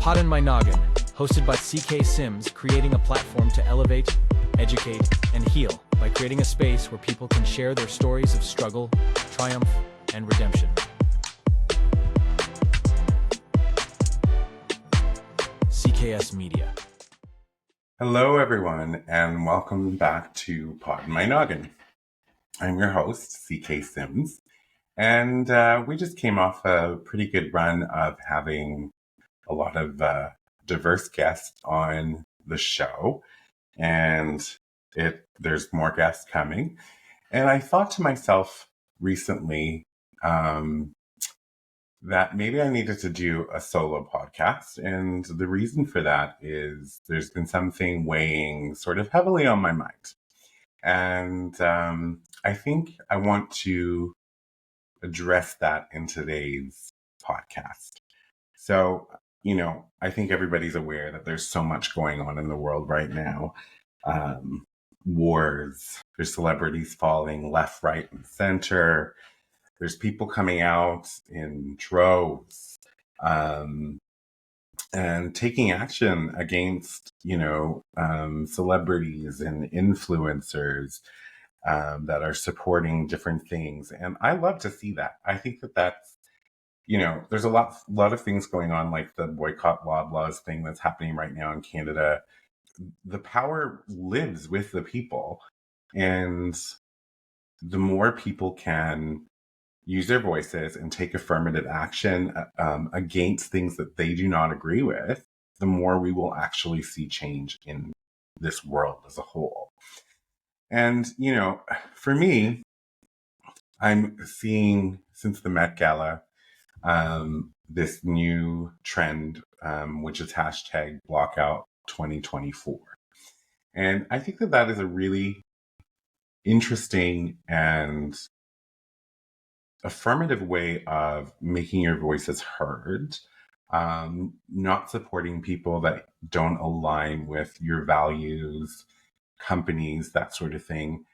Poddin My Noggin, hosted by CK Sims, creating a platform to elevate, educate, and heal by creating a space where people can share their stories of struggle, triumph, and redemption. CKS Media. Hello, everyone, and welcome back to Poddin My Noggin. I'm your host, CK Sims, and we just came off a pretty good run of having a lot of diverse guests on the show, and there's more guests coming. And I thought to myself recently that maybe I needed to do a solo podcast. And the reason for that is there's been something weighing sort of heavily on my mind. And I think I want to address that in today's podcast. So, I think everybody's aware that there's so much going on in the world right now. Wars, there's celebrities falling left, right, and center. There's people coming out in droves and taking action against, celebrities and influencers that are supporting different things. And I love to see that. I think that's, there's a lot of things going on, like the boycott Loblaws thing that's happening right now in Canada. The power lives with the people. And the more people can use their voices and take affirmative action against things that they do not agree with, the more we will actually see change in this world as a whole. And, for me, I'm seeing since the Met Gala, this new trend, which is hashtag blockout 2024. And I think that is a really interesting and affirmative way of making your voices heard, not supporting people that don't align with your values, companies, that sort of thing.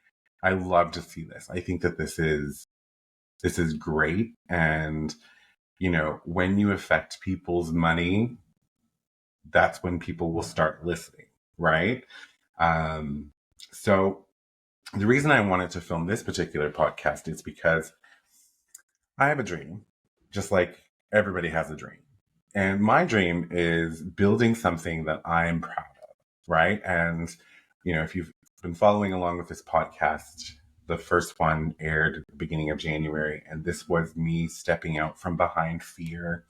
I love to see this. I think that this is great. And, when you affect people's money, that's when people will start listening, right? So the reason I wanted to film this particular podcast is because I have a dream, just like everybody has a dream. And my dream is building something that I'm proud of, right? And, if you've been following along with this podcast, the first one aired at the beginning of January, and this was me stepping out from behind fear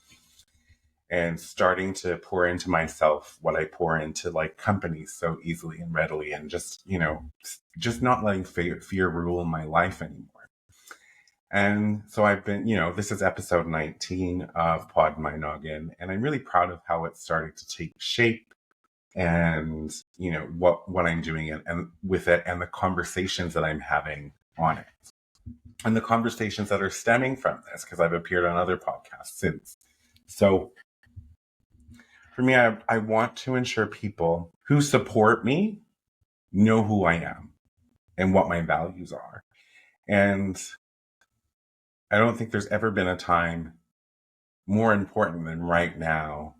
and starting to pour into myself what I pour into like companies so easily and readily, and just not letting fear rule my life anymore. And so I've been, this is episode 19 of Poddin My Noggin, and I'm really proud of how it's starting to take shape and, what I'm doing and with it, and the conversations that I'm having on it, and the conversations that are stemming from this, because I've appeared on other podcasts since. So for me, I want to ensure people who support me know who I am and what my values are. And I don't think there's ever been a time more important than right now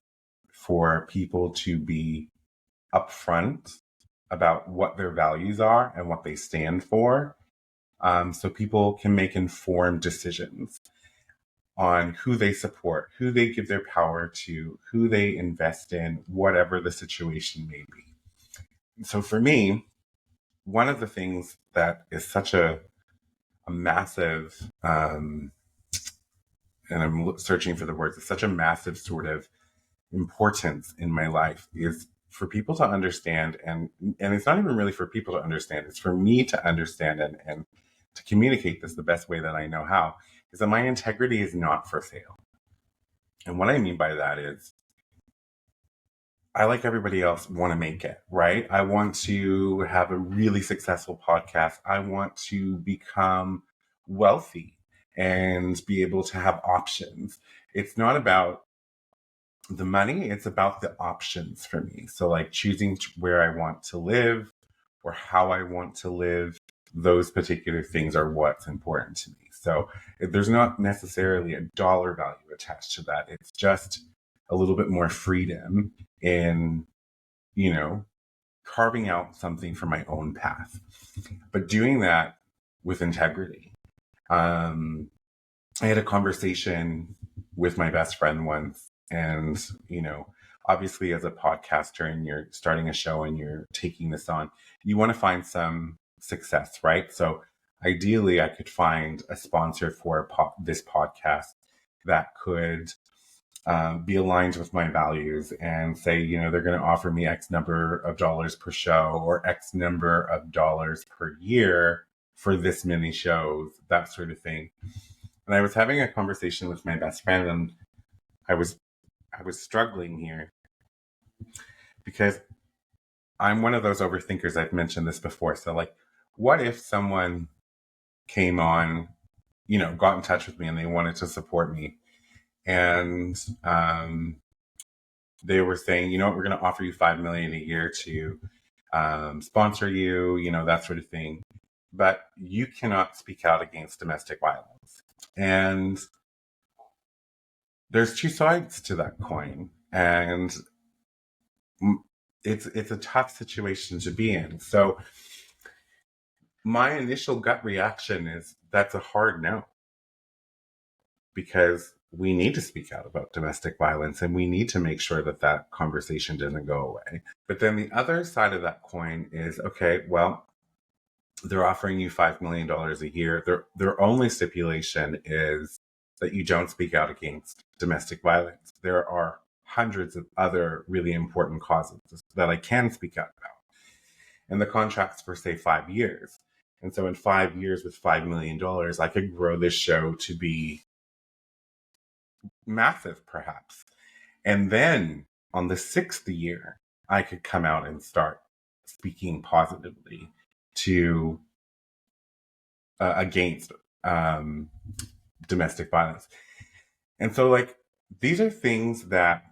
for people to be upfront about what their values are and what they stand for, so people can make informed decisions on who they support, who they give their power to, who they invest in, whatever the situation may be. So for me, one of the things that is such a massive, and I'm searching for the words, it's such a massive sort of importance in my life, is for people to understand, and it's not even really for people to understand, it's for me to understand and to communicate this the best way that I know how, is that my integrity is not for sale. And what I mean by that is, I, like everybody else, want to make it, right? I want to have a really successful podcast. I want to become wealthy and be able to have options. It's not about the money, it's about the options for me. So like choosing where I want to live or how I want to live, those particular things are what's important to me. So there's not necessarily a dollar value attached to that. It's just a little bit more freedom in, you know, carving out something for my own path, but doing that with integrity. I had a conversation with my best friend once, and, you know, obviously as a podcaster and you're starting a show and you're taking this on, you want to find some success, right? So ideally, I could find a sponsor for this podcast that could be aligned with my values and say, you know, they're going to offer me X number of dollars per show or X number of dollars per year for this many shows, that sort of thing. And I was having a conversation with my best friend, and I was struggling here because I'm one of those overthinkers. I've mentioned this before. So like, what if someone came on, you know, got in touch with me and they wanted to support me, and they were saying, you know what, we're going to offer you $5 million a year to sponsor you, you know, that sort of thing, but you cannot speak out against domestic violence. And there's two sides to that coin, and it's a tough situation to be in. So my initial gut reaction is that's a hard no, because we need to speak out about domestic violence and we need to make sure that that conversation doesn't go away. But then the other side of that coin is, okay, well, they're offering you $5 million a year. Their only stipulation is that you don't speak out against domestic violence. There are hundreds of other really important causes that I can speak out about. And the contract's for, say, 5 years. And so in 5 years with $5 million, I could grow this show to be massive, perhaps. And then on the 6th year, I could come out and start speaking positively to against domestic violence. And so, like, these are things that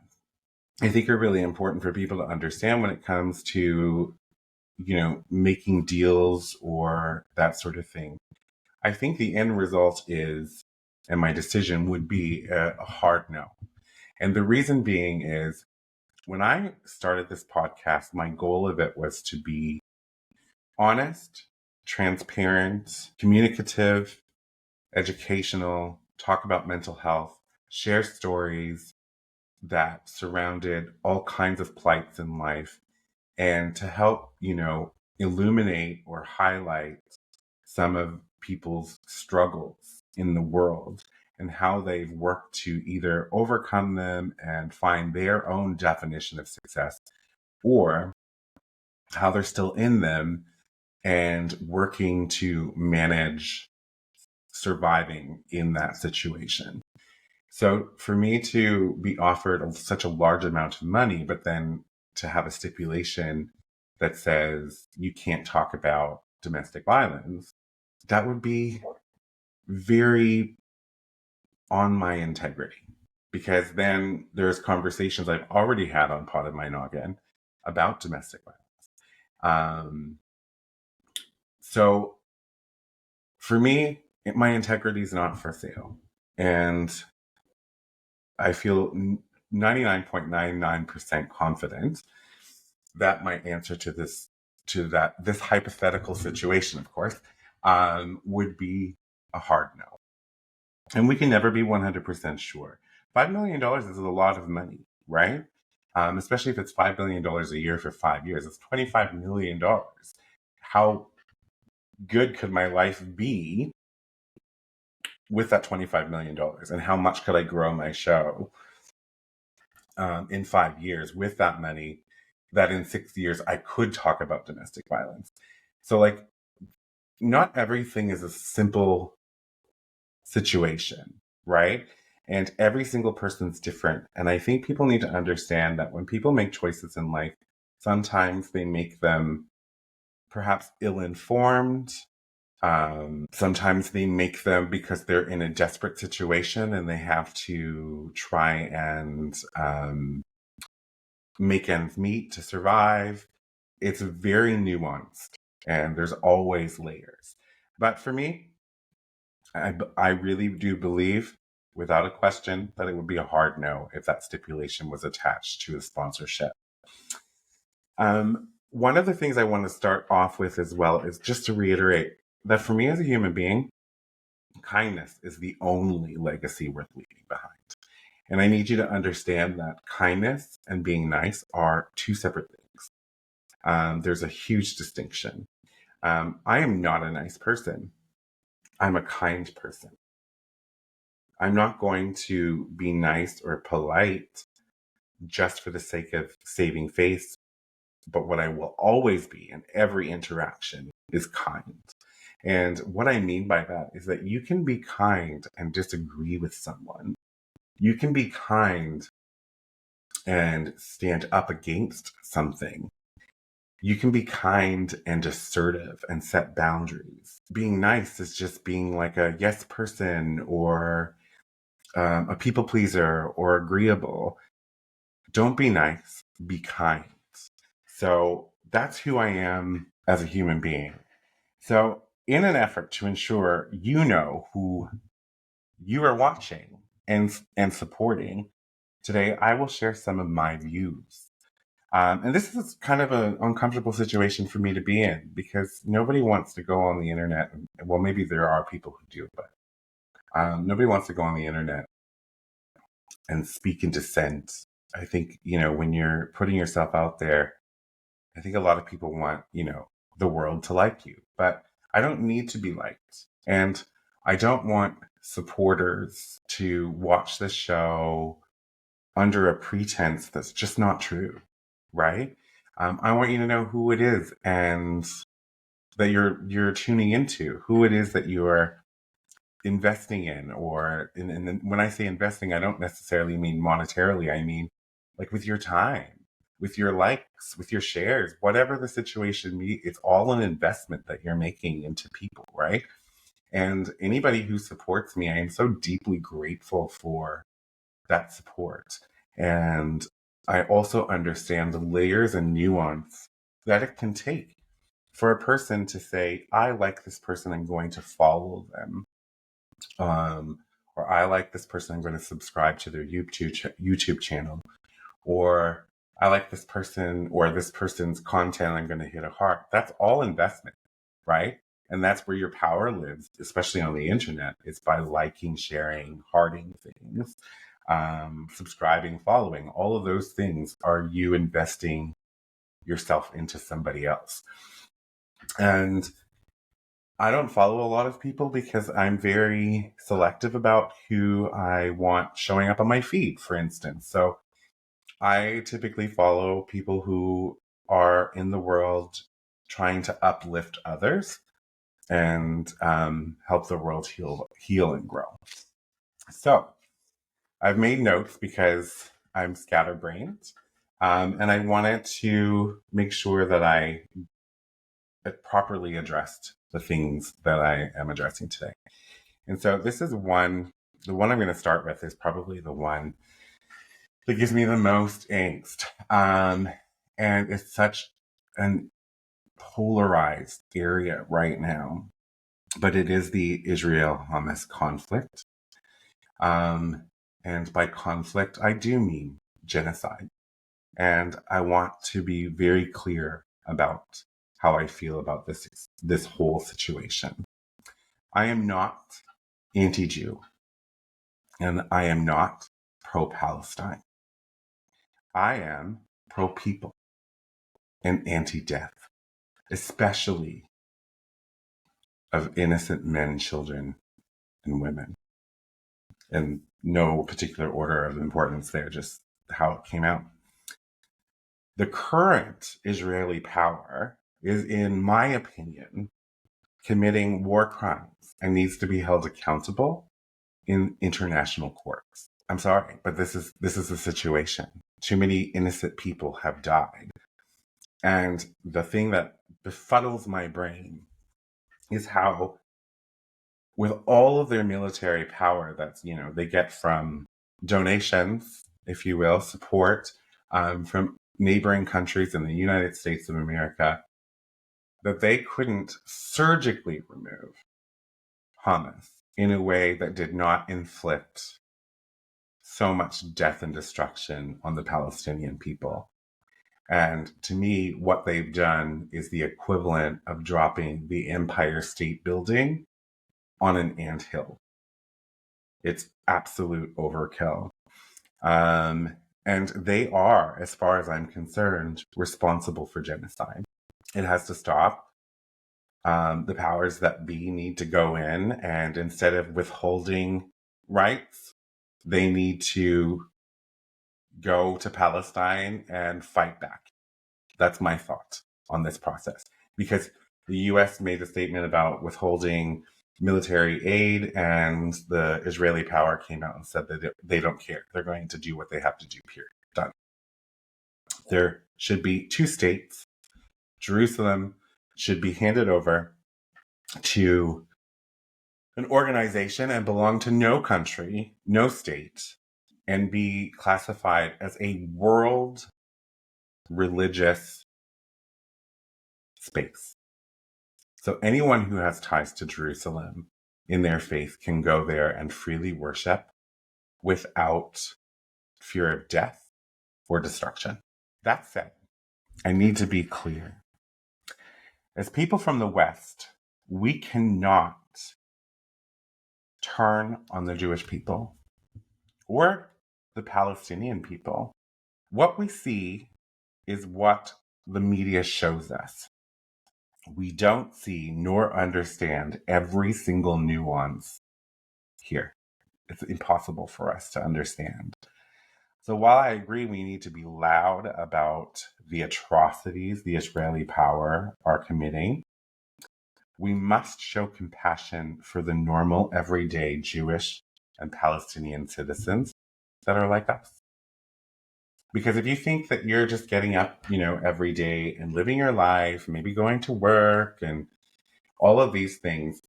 I think are really important for people to understand when it comes to, you know, making deals or that sort of thing. I think the end result is, and my decision would be a hard no. And the reason being is, when I started this podcast, my goal of it was to be honest, transparent, communicative, educational, talk about mental health, share stories that surrounded all kinds of plights in life, and to help, you know, illuminate or highlight some of people's struggles in the world and how they've worked to either overcome them and find their own definition of success, or how they're still in them and working to manage surviving in that situation. So for me to be offered such a large amount of money, but then to have a stipulation that says you can't talk about domestic violence, that would be very on my integrity. Because then there's conversations I've already had on Poddin My Noggin about domestic violence. So for me, my integrity is not for sale. And I feel 99.99% confident that my answer to this hypothetical situation, of course, would be a hard no. And we can never be 100% sure. $5 million is a lot of money, right? Especially if it's $5 million a year for 5 years. It's $25 million. How good could my life be with that $25 million? And how much could I grow my show in 5 years with that money, that in 6 years I could talk about domestic violence? So, like, not everything is a simple situation, right? And every single person's different. And I think people need to understand that when people make choices in life, sometimes they make them perhaps ill-informed. Sometimes they make them because they're in a desperate situation and they have to try and make ends meet to survive. It's very nuanced and there's always layers. But for me, I really do believe without a question that it would be a hard no if that stipulation was attached to a sponsorship. One of the things I want to start off with as well is just to reiterate that for me as a human being, kindness is the only legacy worth leaving behind. And I need you to understand that kindness and being nice are two separate things. There's a huge distinction. I am not a nice person. I'm a kind person. I'm not going to be nice or polite just for the sake of saving face. But what I will always be in every interaction is kind. And what I mean by that is that you can be kind and disagree with someone. You can be kind and stand up against something. You can be kind and assertive and set boundaries. Being nice is just being like a yes person or a people pleaser or agreeable. Don't be nice, be kind. So that's who I am as a human being. So, in an effort to ensure you know who you are watching and supporting, today I will share some of my views. And this is kind of an uncomfortable situation for me to be in because nobody wants to go on the internet. Well, maybe there are people who do, but nobody wants to go on the internet and speak in dissent. I think, when you're putting yourself out there, I think a lot of people want, the world to like you, but I don't need to be liked. And I don't want supporters to watch this show under a pretense that's just not true, right? I want you to know who it is and that you're tuning into, who it is that you are investing in, or when I say investing, I don't necessarily mean monetarily. I mean like with your time, with your likes, with your shares, whatever the situation be, it's all an investment that you're making into people, right? And anybody who supports me, I am so deeply grateful for that support. And I also understand the layers and nuance that it can take for a person to say, I like this person, I'm going to follow them. Or I like this person, I'm going to subscribe to their YouTube channel. Or I like this person or this person's content, I'm going to hit a heart. That's all investment, right? And that's where your power lives, especially on the internet. It's by liking, sharing, hearting things, subscribing, following. All of those things are you investing yourself into somebody else. And I don't follow a lot of people because I'm very selective about who I want showing up on my feed, for instance. So I typically follow people who are in the world trying to uplift others and help the world heal and grow. So I've made notes because I'm scatterbrained, and I wanted to make sure that I properly addressed the things that I am addressing today. And so this is the one I'm going to start with is probably the one that gives me the most angst. And it's such an polarized area right now, but it is the Israel-Hamas conflict. And by conflict, I do mean genocide. And I want to be very clear about how I feel about this whole situation. I am not anti-Jew, and I am not pro-Palestine. I am pro-people and anti-death, especially of innocent men, children, and women. And no particular order of importance there, just how it came out. The current Israeli power is, in my opinion, committing war crimes and needs to be held accountable in international courts. I'm sorry, but this is the situation. Too many innocent people have died. And the thing that befuddles my brain is how, with all of their military power that's, they get from donations, if you will, support from neighboring countries in the United States of America, that they couldn't surgically remove Hamas in a way that did not inflict so much death and destruction on the Palestinian people. And to me, what they've done is the equivalent of dropping the Empire State Building on an anthill. It's absolute overkill. And they are, as far as I'm concerned, responsible for genocide. It has to stop. The powers that be need to go in, and instead of withholding rights, they need to go to Palestine and fight back. That's my thought on this process. Because the US made a statement about withholding military aid, and the Israeli power came out and said that they don't care. They're going to do what they have to do, period. Done. There should be two states. Jerusalem should be handed over to an organization and belong to no country, no state, and be classified as a world religious space. So anyone who has ties to Jerusalem in their faith can go there and freely worship without fear of death or destruction. That said, I need to be clear. As people from the West, we cannot turn on the Jewish people or the Palestinian people. What we see is what the media shows us. We don't see nor understand every single nuance here. It's impossible for us to understand. So while I agree we need to be loud about the atrocities the Israeli power are committing, we must show compassion for the normal, everyday Jewish and Palestinian citizens that are like us. Because if you think that you're just getting up, every day and living your life, maybe going to work and all of these things,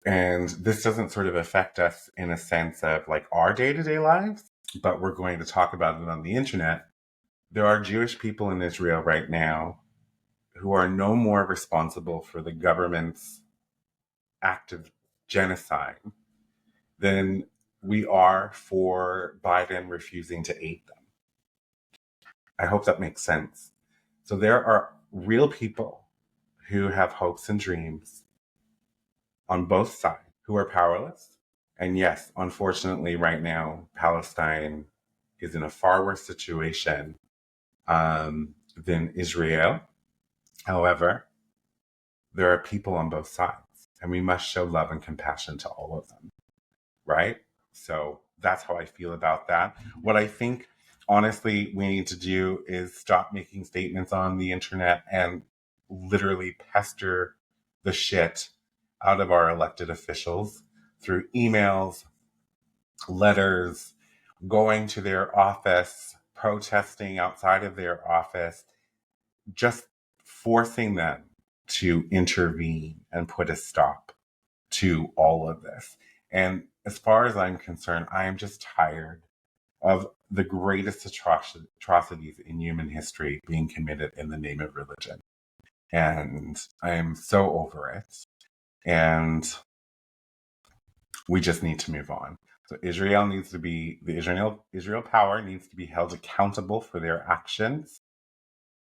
and this doesn't sort of affect us in a sense of like our day-to-day lives, but we're going to talk about it on the internet. There are Jewish people in Israel right now who are no more responsible for the government's act of genocide than we are for Biden refusing to aid them. I hope that makes sense. So there are real people who have hopes and dreams on both sides who are powerless. And yes, unfortunately, right now, Palestine is in a far worse situation than Israel. However, there are people on both sides, and we must show love and compassion to all of them, right? So that's how I feel about that. What I think, honestly, we need to do is stop making statements on the internet and literally pester the shit out of our elected officials through emails, letters, going to their office, protesting outside of their office, just forcing them to intervene and put a stop to all of this. And as far as I'm concerned, I am just tired of the greatest atrocities in human history being committed in the name of religion. And I am so over it. And we just need to move on. So the Israel power needs to be held accountable for their actions,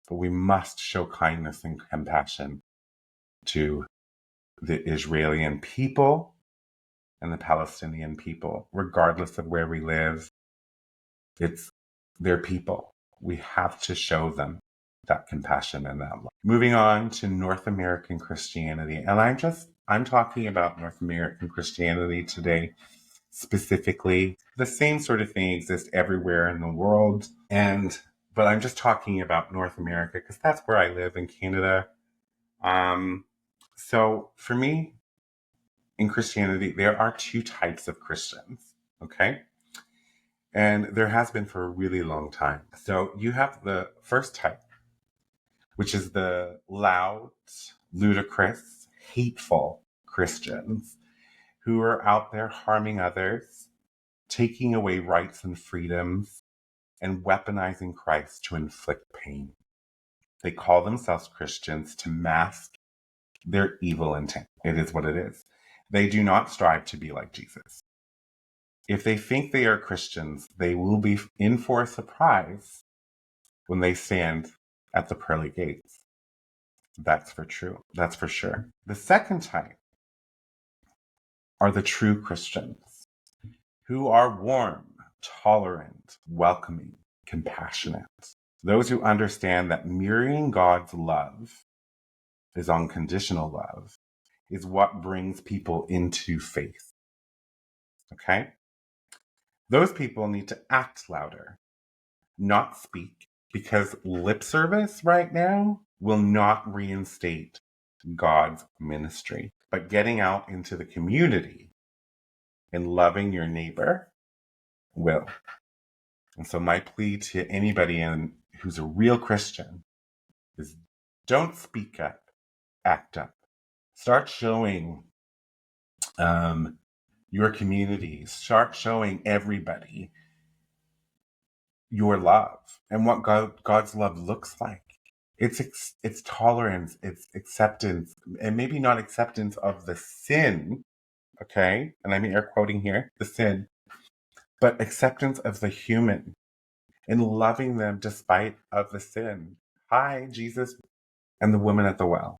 but we must show kindness and compassion to the Israeli people and the Palestinian people, regardless of where we live. It's their people. We have to show them that compassion and that love. Moving on to North American Christianity. And I'm talking about North American Christianity today specifically. The same sort of thing exists everywhere in the world. But I'm just talking about North America because that's where I live in Canada. So for me, in Christianity, there are two types of Christians, okay? And there has been for a really long time. So you have the first type, which is the loud, ludicrous, hateful Christians who are out there harming others, taking away rights and freedoms, and weaponizing Christ to inflict pain. They call themselves Christians to mask their evil intent. It is what it is. They do not strive to be like Jesus. If they think they are Christians, they will be in for a surprise when they stand at the pearly gates. That's for true. That's for sure. The second type are the true Christians who are warm, tolerant, welcoming, compassionate. Those who understand that mirroring God's love is unconditional love is what brings people into faith. Okay? Those people need to act louder, not speak, because lip service right now will not reinstate God's ministry. But getting out into the community and loving your neighbor will. And so my plea to anybody who's a real Christian is don't speak up, act up. Start showing your community, start showing everybody your love and what God's love looks like. It's tolerance, it's acceptance, and maybe not acceptance of the sin, okay? And I'm air quoting here, the sin, but acceptance of the human and loving them despite of the sin. Hi, Jesus and the woman at the well.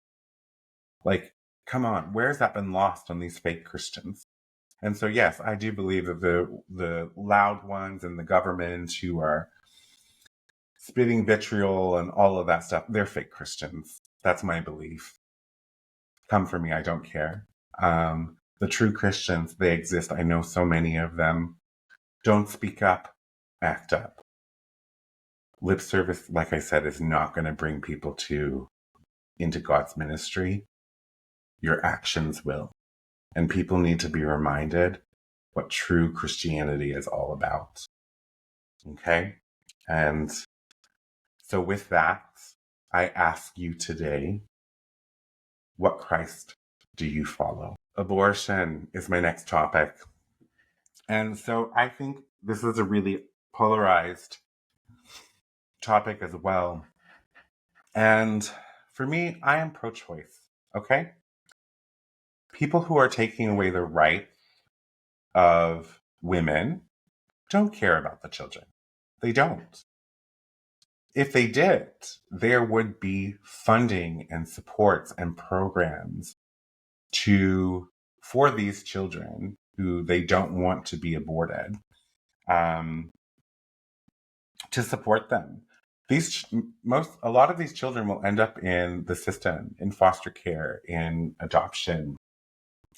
Like, come on, where's that been lost on these fake Christians? And so, yes, I do believe that the loud ones and the government who are spitting vitriol and all of that stuff, they're fake Christians. That's my belief. Come for me, I don't care. The true Christians, they exist. I know so many of them. Don't speak up, act up. Lip service, like I said, is not going to bring people into God's ministry. Your actions will. And people need to be reminded what true Christianity is all about. Okay? And so with that, I ask you today, what Christ do you follow? Abortion is my next topic. And so I think this is a really polarized topic as well. And for me, I am pro-choice, okay? People who are taking away the rights of women don't care about the children. They don't. If they did, there would be funding and supports and programs for these children who they don't want to be aborted, to support them. A lot of these children will end up in the system, in foster care, in adoption.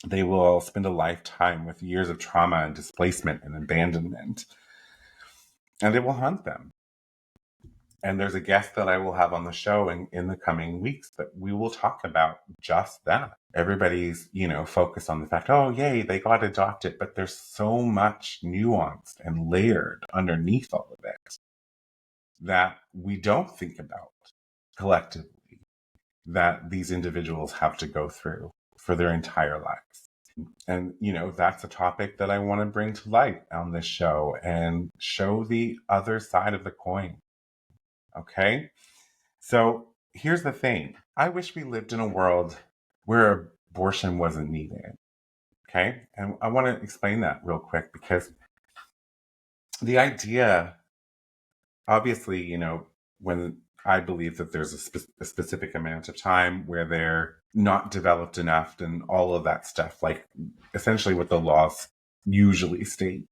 They will spend a lifetime with years of trauma and displacement and abandonment, and it will haunt them. And there's a guest that I will have on the show in the coming weeks that we will talk about just that. Everybody's, focused on the fact, oh, yay, they got adopted. But there's so much nuanced and layered underneath all of it that we don't think about collectively that these individuals have to go through for their entire lives. And, that's a topic that I want to bring to light on this show and show the other side of the coin. Okay? So here's the thing. I wish we lived in a world where abortion wasn't needed. Okay? And I want to explain that real quick because the idea, obviously, when I believe that there's a specific amount of time where they're not developed enough and all of that stuff, like essentially what the laws usually states.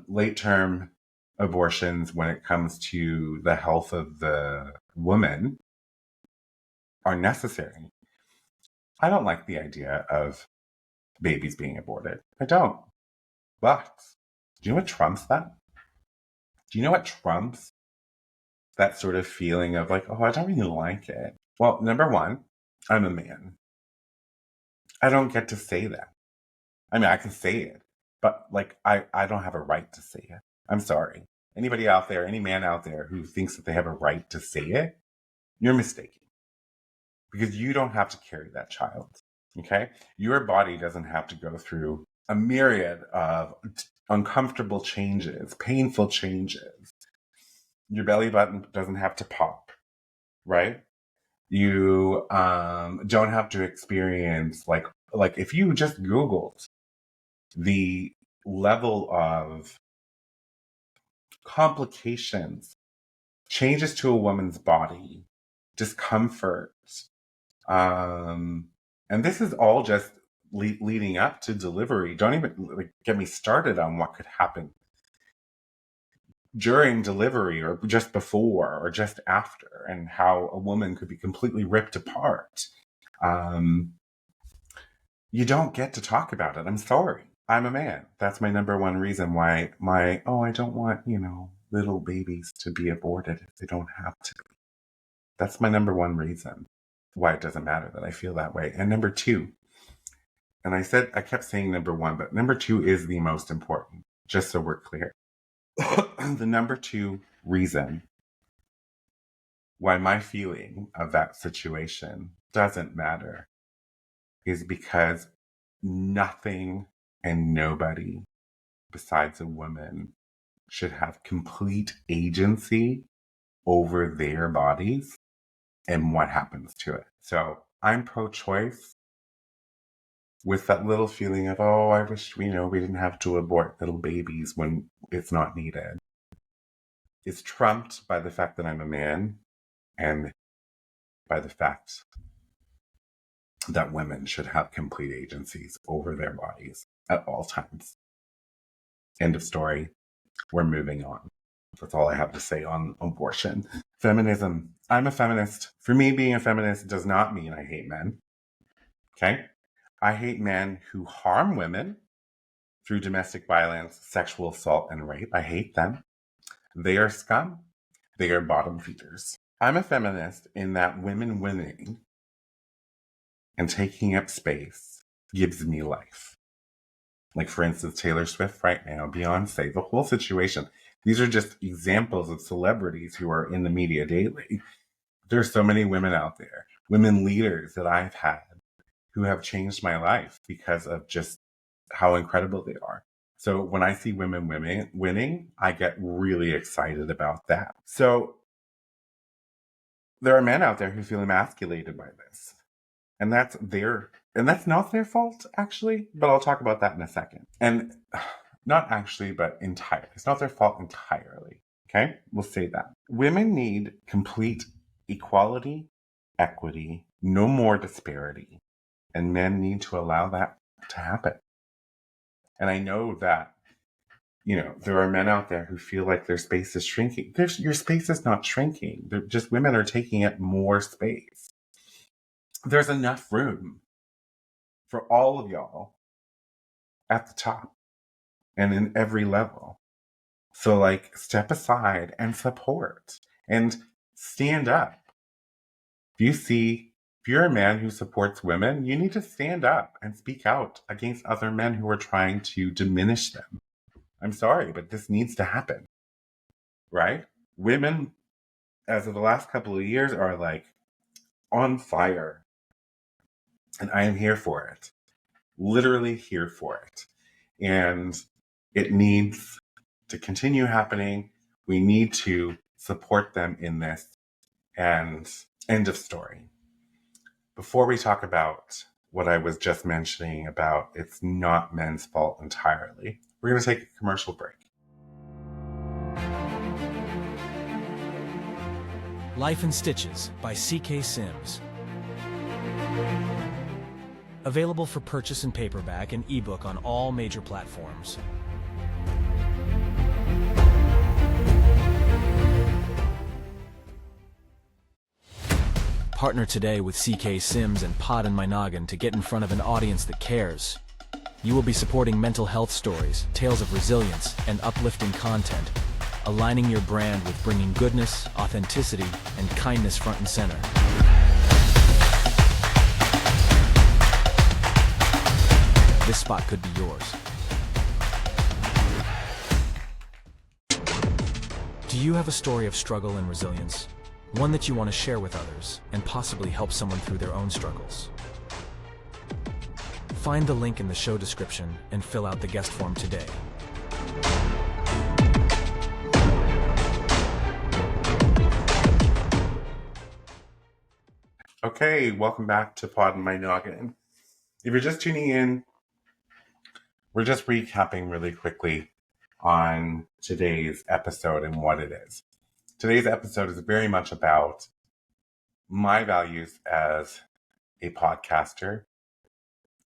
Late term abortions, when it comes to the health of the woman, are necessary. I don't like the idea of babies being aborted. I don't. But do you know what trumps that? Do you know what trumps that sort of feeling of like, oh, I don't really like it? Well, number one, I'm a man. I don't get to say that. I mean, I can say it, but like, I don't have a right to say it. I'm sorry. Anybody out there, any man out there who thinks that they have a right to say it, you're mistaken. Because you don't have to carry that child. Okay? Your body doesn't have to go through a myriad of uncomfortable changes, painful changes. Your belly button doesn't have to pop, right? You don't have to experience like if you just Googled the level of complications, changes to a woman's body, discomfort. And this is all just leading up to delivery. Don't even get me started on what could happen during delivery or just before or just after, and how a woman could be completely ripped apart. You don't get to talk about it. I'm sorry. I'm a man. That's my number one reason why I don't want, little babies to be aborted if they don't have to be. That's my number one reason why it doesn't matter that I feel that way. And number two, and I kept saying number one, but number two is the most important, just so we're clear. The number two reason why my feeling of that situation doesn't matter is because nothing and nobody besides a woman should have complete agency over their bodies and what happens to it. So I'm pro-choice with that little feeling of, I wish we didn't have to abort little babies when it's not needed. It's trumped by the fact that I'm a man and by the fact that women should have complete agencies over their bodies at all times. End of story. We're moving on. That's all I have to say on abortion. Feminism. I'm a feminist. For me, being a feminist does not mean I hate men. Okay? I hate men who harm women through domestic violence, sexual assault, and rape. I hate them. They are scum. They are bottom feeders. I'm a feminist in that women winning and taking up space gives me life. Like, for instance, Taylor Swift right now, Beyonce, the whole situation. These are just examples of celebrities who are in the media daily. There's so many women out there, women leaders that I've had who have changed my life because of just how incredible they are. So when I see women winning, I get really excited about that. So there are men out there who feel emasculated by this. And that's not their fault, actually, but I'll talk about that in a second. And not actually, but entirely. It's not their fault entirely. Okay? We'll say that. Women need complete equality, equity, no more disparity. And men need to allow that to happen. And I know that, there are men out there who feel like their space is shrinking. Your space is not shrinking. Women are taking up more space. There's enough room for all of y'all at the top and in every level. So step aside and support and stand up. If you're a man who supports women, you need to stand up and speak out against other men who are trying to diminish them. I'm sorry, but this needs to happen, right? Women, as of the last couple of years, are on fire. And I am here for it. Literally here for it. And it needs to continue happening. We need to support them in this. And end of story. Before we talk about what I was just mentioning about it's not men's fault entirely, we're going to take a commercial break. Life in Stitches by CK Sims. Available for purchase in paperback and ebook on all major platforms. Partner today with CK Sims and Poddin My Noggin to get in front of an audience that cares. You will be supporting mental health stories, tales of resilience, and uplifting content, aligning your brand with bringing goodness, authenticity, and kindness front and center. This spot could be yours. Do you have a story of struggle and resilience? One that you want to share with others and possibly help someone through their own struggles? Find the link in the show description and fill out the guest form today. Okay, welcome back to Poddin My Noggin. If you're just tuning in, we're just recapping really quickly on today's episode and what it is. Today's episode is very much about my values as a podcaster,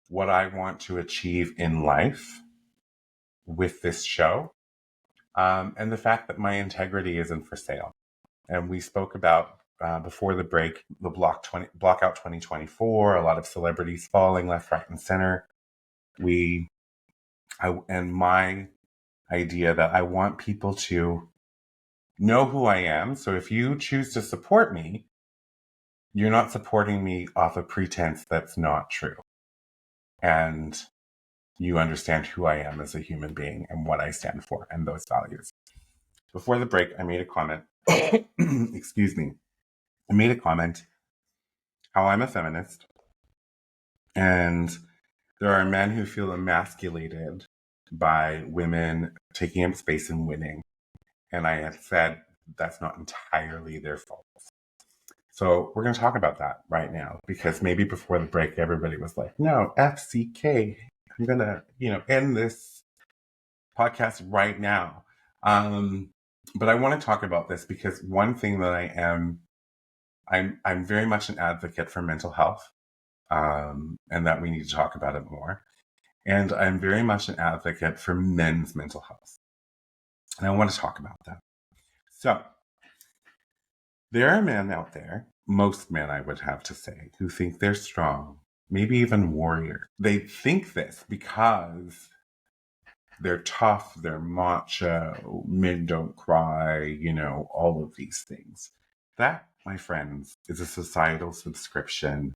what I want to achieve in life with this show, and the fact that my integrity isn't for sale. And we spoke about before the break, the Blockout 2024, a lot of celebrities falling left, right, and center. And my idea that I want people to know who I am. So if you choose to support me, you're not supporting me off a pretense that's not true. And you understand who I am as a human being and what I stand for and those values. Before the break, I made a comment. Excuse me. I made a comment how I'm a feminist. And there are men who feel emasculated by women taking up space and winning. And I had said that's not entirely their fault. So we're going to talk about that right now, because maybe before the break, everybody was like, no, FCK, I'm going to, end this podcast right now. But I want to talk about this because one thing that I'm very much an advocate for mental health, and that we need to talk about it more. And I'm very much an advocate for men's mental health. And I want to talk about that. So there are men out there, most men I would have to say, who think they're strong, maybe even warrior. They think this because they're tough, they're macho, men don't cry, all of these things. That, my friends, is a societal subscription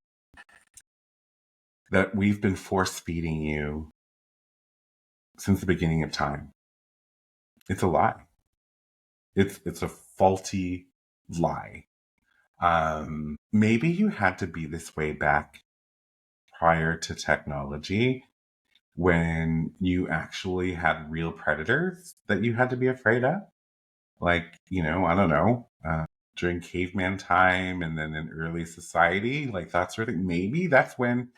that we've been force feeding you since the beginning of time. It's a lie. It's a faulty lie. Maybe you had to be this way back prior to technology, when you actually had real predators that you had to be afraid of. Like, I don't know, during caveman time and then in early society, like that sort of thing. Maybe that's when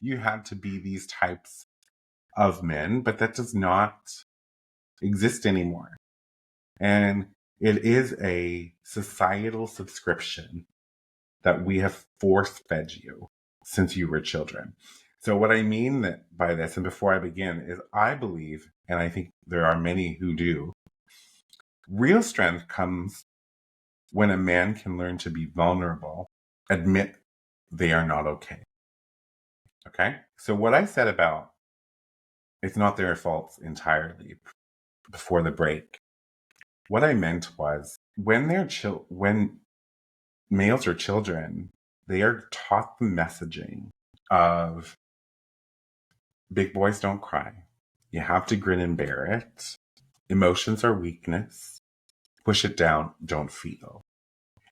you had to be these types of men, but that does not exist anymore. And it is a societal subscription that we have force fed you since you were children. So what I mean by this, and before I begin, is I believe, and I think there are many who do, real strength comes when a man can learn to be vulnerable, admit they are not okay. Okay? So what I said about it's not their fault entirely before the break, what I meant was when males are children, they are taught the messaging of big boys don't cry. You have to grin and bear it. Emotions are weakness. Push it down, don't feel.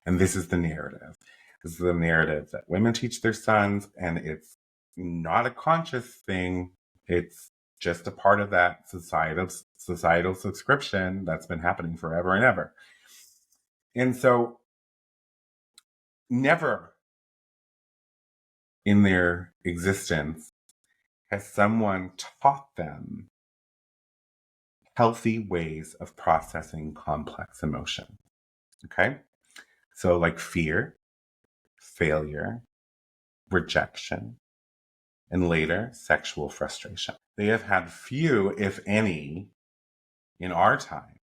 And this is the narrative. This is the narrative that women teach their sons, and it's not a conscious thing. It's just a part of that societal subscription that's been happening forever and ever. And so never in their existence has someone taught them healthy ways of processing complex emotion. Okay? So like fear, failure, rejection, and later sexual frustration. They have had few, if any, in our time,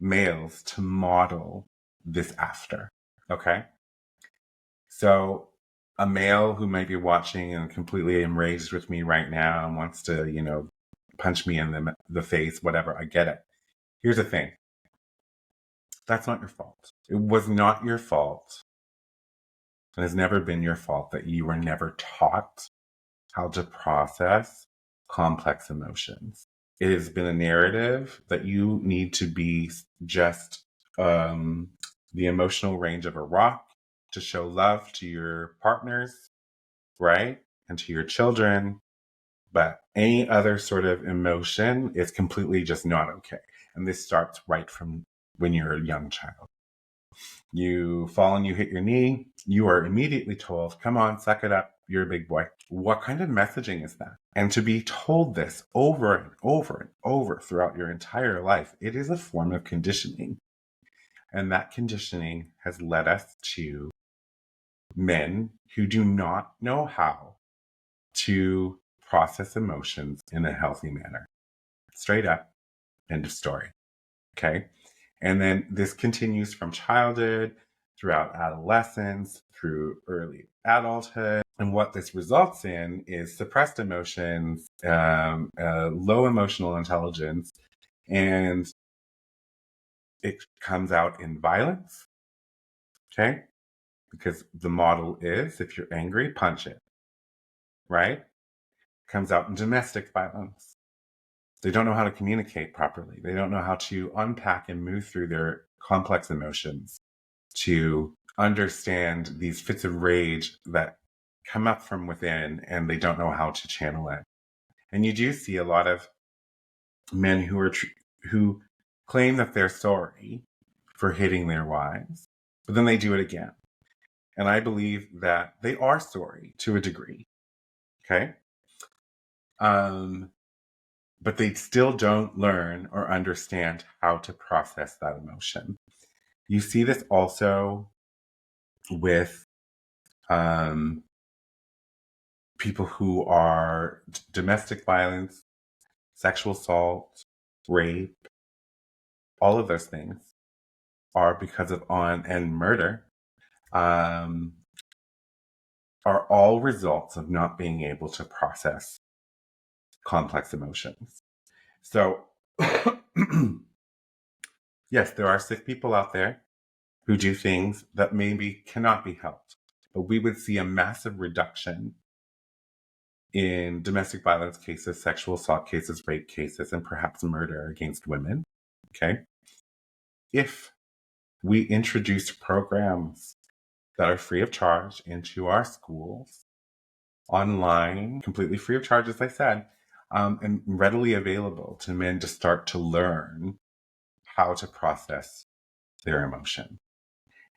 males to model this after. Okay? So a male who might be watching and completely enraged with me right now and wants to, punch me in the face, whatever, I get it. Here's the thing. That's not your fault. It was not your fault. It has never been your fault that you were never taught how to process complex emotions. It has been a narrative that you need to be just the emotional range of a rock to show love to your partners, right? And to your children. But any other sort of emotion is completely just not okay. And this starts right from when you're a young child. You fall and you hit your knee, you are immediately told, come on, suck it up, you're a big boy. What kind of messaging is that? And to be told this over and over and over throughout your entire life, it is a form of conditioning. And that conditioning has led us to men who do not know how to process emotions in a healthy manner. Straight up, end of story. Okay. And then this continues from childhood, throughout adolescence, through early adulthood. And what this results in is suppressed emotions, low emotional intelligence, and it comes out in violence. Okay. Because the model is if you're angry, punch it. Right? Comes out in domestic violence. They don't know how to communicate properly. They don't know how to unpack and move through their complex emotions to understand these fits of rage that come up from within, and they don't know how to channel it. And you do see a lot of men who claim that they're sorry for hitting their wives, but then they do it again. And I believe that they are sorry to a degree. Okay. But they still don't learn or understand how to process that emotion. You see this also with people who are domestic violence, sexual assault, rape, all of those things are because of and murder are all results of not being able to process complex emotions. So, yes, there are sick people out there who do things that maybe cannot be helped, but we would see a massive reduction in domestic violence cases, sexual assault cases, rape cases, and perhaps murder against women. Okay. If we introduce programs that are free of charge into our schools, online, completely free of charge, as I said, and readily available to men to start to learn how to process their emotion.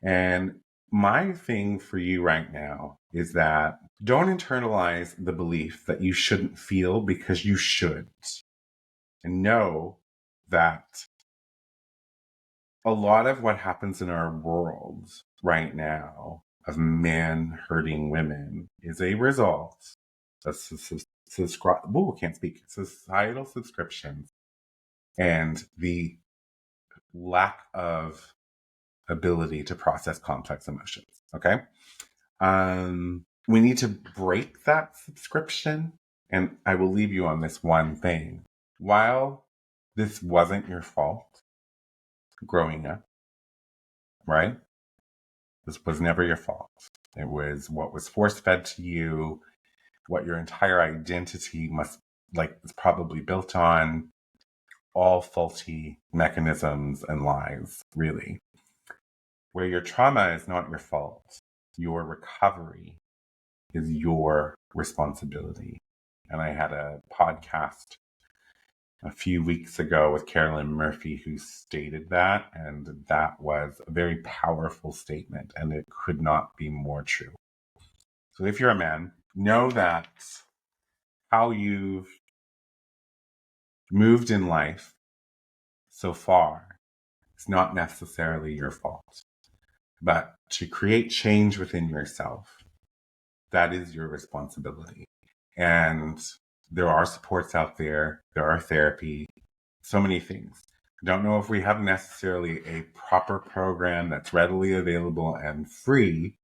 And my thing for you right now is that don't internalize the belief that you shouldn't feel because you should. And know that a lot of what happens in our world right now of men hurting women is a result of societal subscriptions and the lack of ability to process complex emotions. Okay. We need to break that subscription. And I will leave you on this one thing. While this wasn't your fault growing up, right? This was never your fault. It was what was force fed to you, what your entire identity is probably built on, all faulty mechanisms and lies, really. Where your trauma is not your fault, your recovery is your responsibility. And I had a podcast a few weeks ago with Carolyn Murphy who stated that, and that was a very powerful statement, and it could not be more true. So if you're a man, know that how you've moved in life so far is not necessarily your fault, but to create change within yourself, that is your responsibility. And there are supports out there, there are therapy, so many things. I don't know if we have necessarily a proper program that's readily available and free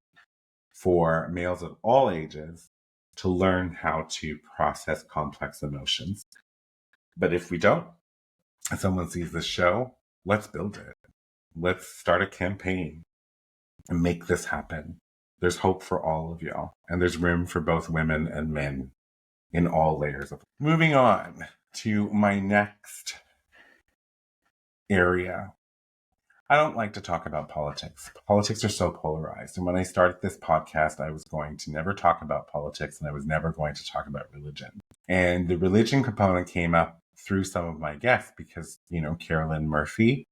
for males of all ages to learn how to process complex emotions. But if we don't, and someone sees this show, let's build it. Let's start a campaign and make this happen. There's hope for all of y'all, and there's room for both women and men in all layers of it. Moving on to my next area. I don't like to talk about politics. Politics are so polarized. And when I started this podcast, I was going to never talk about politics and I was never going to talk about religion. And the religion component came up through some of my guests because, Carolyn Murphy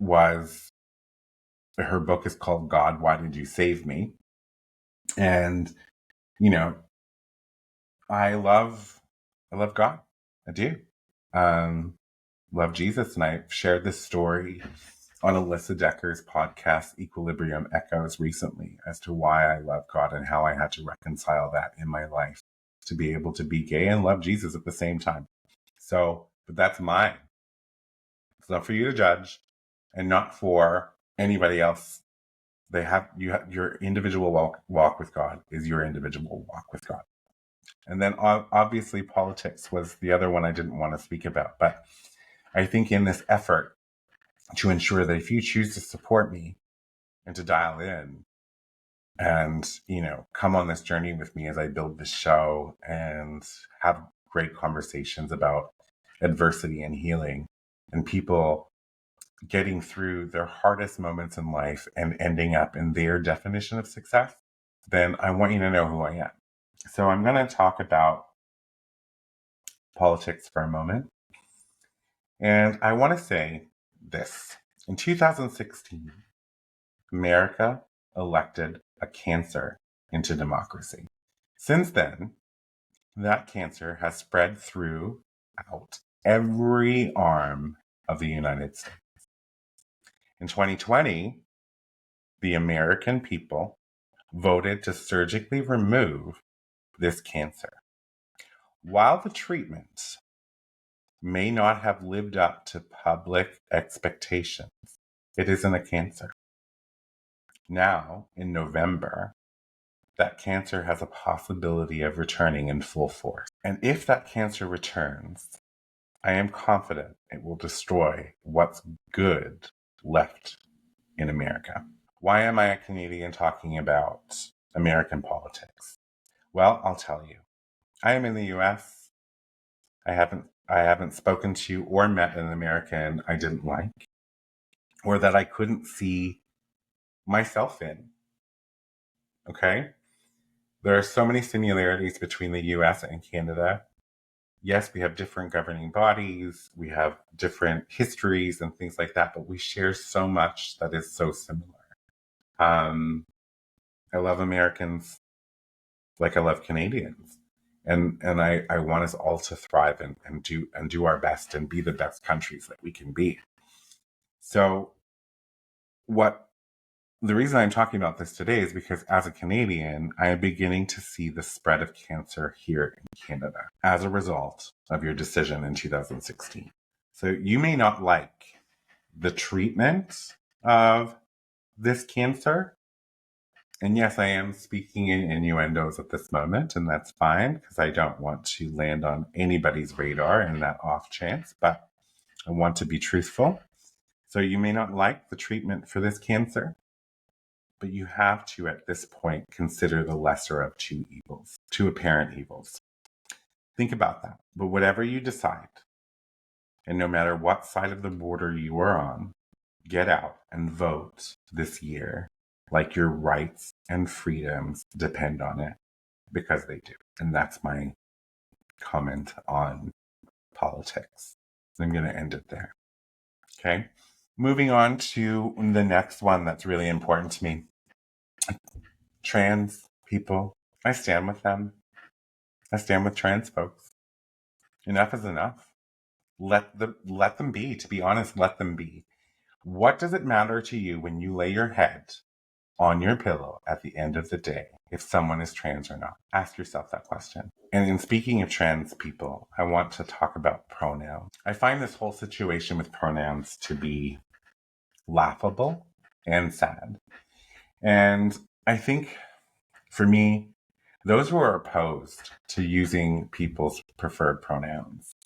was, her book is called God, Why Did You Save Me? And, you know, I love God. I do. Um, love Jesus. And I shared this story on Alyssa Decker's podcast, Equilibrium Echoes, recently as to why I love God and how I had to reconcile that in my life to be able to be gay and love Jesus at the same time. So, but that's mine. It's not for you to judge and not for anybody else. Your individual walk with God is your individual walk with God. And then obviously politics was the other one I didn't want to speak about. But I think in this effort to ensure that if you choose to support me and to dial in and, come on this journey with me as I build this show and have great conversations about adversity and healing and people getting through their hardest moments in life and ending up in their definition of success, then I want you to know who I am. So I'm going to talk about politics for a moment. And I want to say this. In 2016, America elected a cancer into democracy. Since then, that cancer has spread throughout every arm of the United States. In 2020, the American people voted to surgically remove this cancer. While the treatment may not have lived up to public expectations, it isn't a cancer. Now, in November, that cancer has a possibility of returning in full force. And if that cancer returns, I am confident it will destroy what's good left in America. Why am I a Canadian talking about American politics? Well, I'll tell you. I am in the US. I haven't spoken to or met an American I didn't like or that I couldn't see myself in. Okay? There are so many similarities between the US and Canada. Yes, we have different governing bodies, we have different histories and things like that, but we share so much that is so similar. I love Americans like I love Canadians. And I want us all to thrive and do our best and be the best countries that we can be. So the reason I'm talking about this today is because as a Canadian, I am beginning to see the spread of cancer here in Canada as a result of your decision in 2016. So you may not like the treatment of this cancer. And yes, I am speaking in innuendos at this moment, and that's fine because I don't want to land on anybody's radar in that off chance, but I want to be truthful. So you may not like the treatment for this cancer, but you have to, at this point, consider the lesser of two evils, two apparent evils. Think about that. But whatever you decide, and no matter what side of the border you are on, get out and vote this year like your rights and freedoms depend on it, because they do. And that's my comment on politics. I'm going to end it there. Okay. Moving on to the next one that's really important to me. Trans people. I stand with them. I stand with trans folks. Enough is enough. Let them be. To be honest, let them be. What does it matter to you when you lay your head on your pillow at the end of the day if someone is trans or not? Ask yourself that question. And in speaking of trans people, I want to talk about pronouns. I find this whole situation with pronouns to be laughable and sad. And I think for me, those who are opposed to using people's preferred pronouns,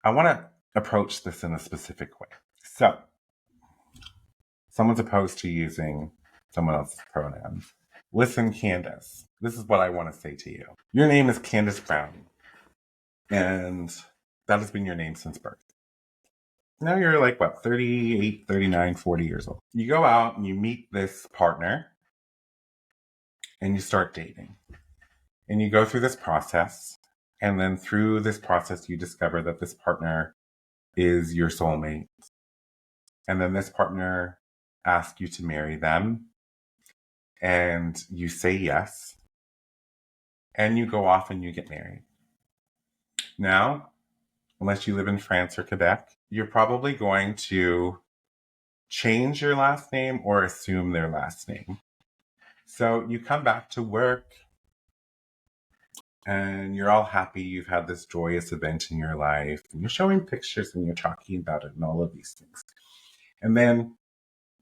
I want to approach this in a specific way. So, someone's opposed to using someone else's pronouns. Listen, Candace, this is what I want to say to you. Your name is Candace Brown, and that has been your name since birth. Now you're like, 38, 39, 40 years old. You go out and you meet this partner, and you start dating. And you go through this process, and then through this process, you discover that this partner is your soulmate. and then this partner asks you to marry them, and you say yes, and you go off and you get married. Now, unless you live in France or Quebec, you're probably going to change your last name or assume their last name. So you come back to work and you're all happy. You've had this joyous event in your life and you're showing pictures and you're talking about it and all of these things. And then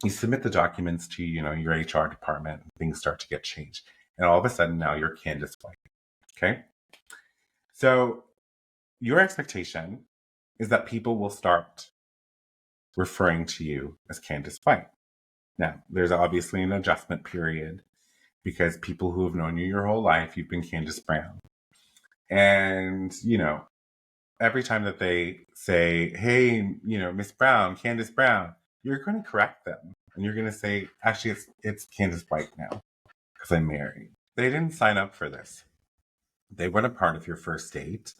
you submit the documents to, your HR department, and things start to get changed. And all of a sudden now you're Candace White. Okay. So your expectation is that people will start referring to you as Candace White. Now, there's obviously an adjustment period because people who have known you your whole life, you've been Candace Brown. And, every time that they say, hey, Miss Brown, Candace Brown, you're going to correct them. And you're going to say, actually, it's Candace White now because I'm married. They didn't sign up for this. They weren't a part of your first date.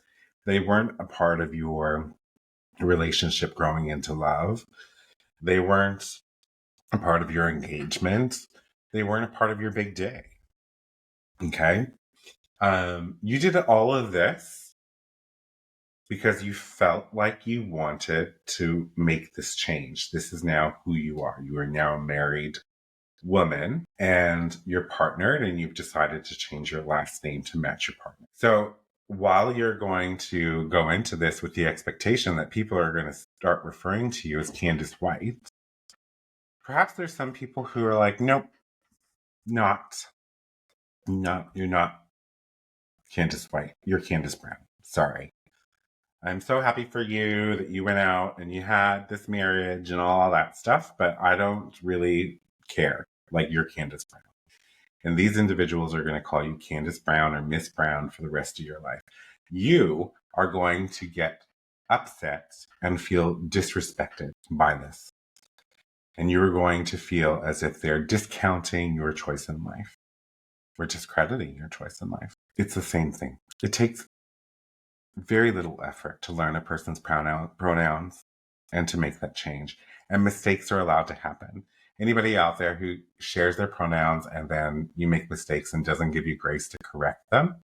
They weren't a part of your relationship growing into love. They weren't a part of your engagement. They weren't a part of your big day. Okay? You did all of this because you felt like you wanted to make this change. This is now who you are. You are now a married woman and you're partnered and you've decided to change your last name to match your partner. So while you're going to go into this with the expectation that people are going to start referring to you as Candace White, perhaps there's some people who are like, nope, no, you're not Candace White. You're Candace Brown. Sorry. I'm so happy for you that you went out and you had this marriage and all that stuff, but I don't really care. Like, you're Candace Brown. And these individuals are going to call you Candace Brown or Miss Brown for the rest of your life. You are going to get upset and feel disrespected by this. And you're going to feel as if they're discounting your choice in life or discrediting your choice in life. It's the same thing. It takes very little effort to learn a person's pronouns and to make that change. And mistakes are allowed to happen. Anybody out there who shares their pronouns and then you make mistakes and doesn't give you grace to correct them,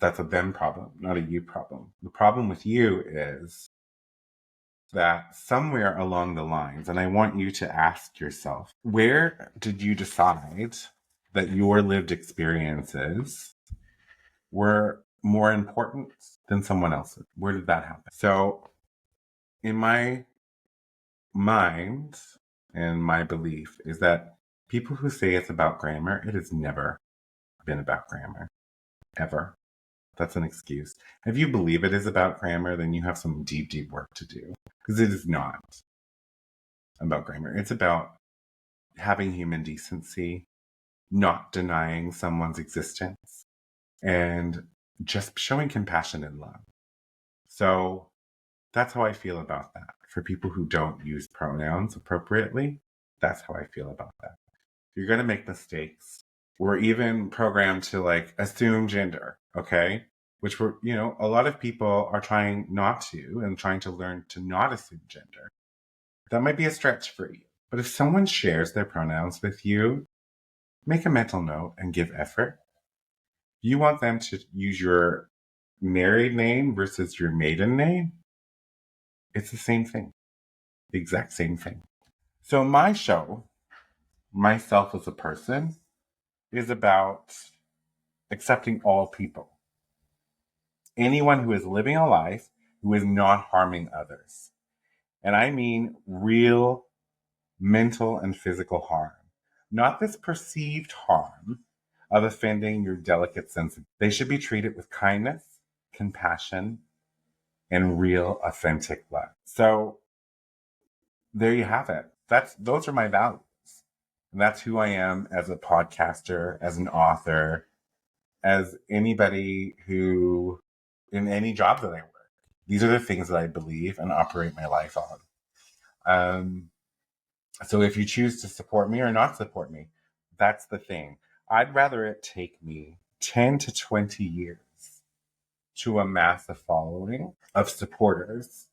that's a them problem, not a you problem. The problem with you is that somewhere along the lines, and I want you to ask yourself, where did you decide that your lived experiences were more important than someone else's? Where did that happen? So in my mind and my belief is that people who say it's about grammar, it has never been about grammar, ever. That's an excuse. If you believe it is about grammar, then you have some deep, deep work to do because it is not about grammar. It's about having human decency, not denying someone's existence, and just showing compassion and love. So that's how I feel about that. For people who don't use pronouns appropriately, that's how I feel about that. You're going to make mistakes. We're even programmed to assume gender, okay? Which a lot of people are trying not to and trying to learn to not assume gender. That might be a stretch for you. But if someone shares their pronouns with you, make a mental note and give effort. You want them to use your married name versus your maiden name? It's the same thing. The exact same thing. So my show, Myself as a Person, is about accepting all people. Anyone who is living a life who is not harming others. And I mean real mental and physical harm. Not this perceived harm of offending your delicate sense. They should be treated with kindness, compassion, and real authentic love. So there you have it. Those are my values. And that's who I am as a podcaster, as an author, as anybody who, in any job that I work. These are the things that I believe and operate my life on. So if you choose to support me or not support me, that's the thing. I'd rather it take me 10 to 20 years to amass a following of supporters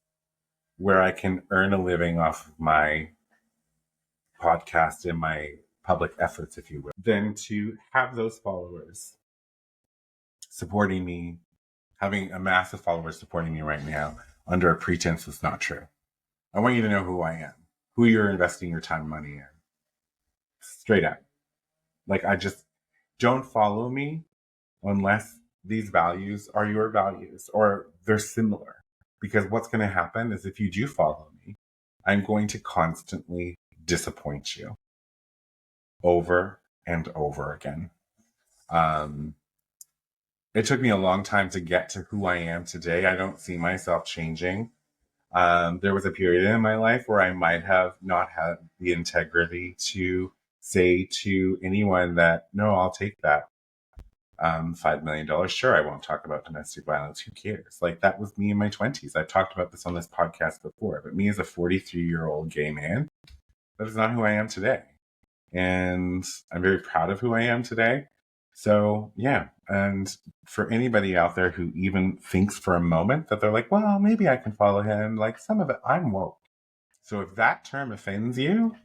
where I can earn a living off of my podcast and my public efforts, if you will, than to have those followers supporting me, having a massive followers supporting me right now under a pretense that's not true. I want you to know who I am, who you're investing your time and money in. Straight up. Like, I just don't follow me unless these values are your values or they're similar. Because what's going to happen is if you do follow me, I'm going to constantly disappoint you over and over again. It took me a long time to get to who I am today. I don't see myself changing. There was a period in my life where I might have not had the integrity to say to anyone that, no, I'll take that $5 million. Sure, I won't talk about domestic violence. Who cares? Like, that was me in my 20s. I've talked about this on this podcast before, but me as a 43-year-old gay man, that is not who I am today. And I'm very proud of who I am today. So, yeah. And for anybody out there who even thinks for a moment that they're like, well, maybe I can follow him, like, some of it, I'm woke. So if that term offends you,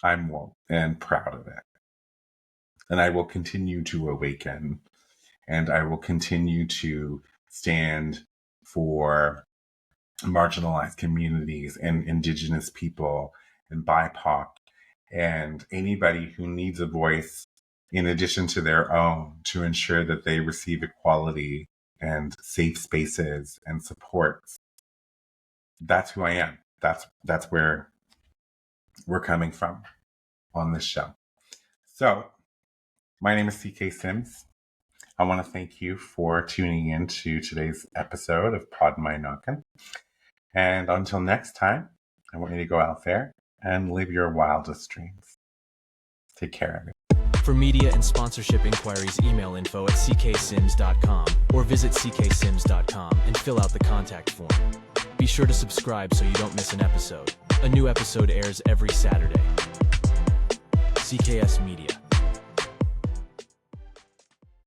I'm woke and proud of it. And I will continue to awaken, and I will continue to stand for marginalized communities and Indigenous people and BIPOC and anybody who needs a voice in addition to their own to ensure that they receive equality and safe spaces and supports. That's who I am. That's where we're coming from on this show. So, my name is CK Sims. I want to thank you for tuning in to today's episode of Poddin My Noggin. And until next time, I want you to go out there and live your wildest dreams. Take care, everyone. For media and sponsorship inquiries, email info@ccsims.com or visit ccsims.com and fill out the contact form. Be sure to subscribe so you don't miss an episode. A new episode airs every Saturday. CKS Media.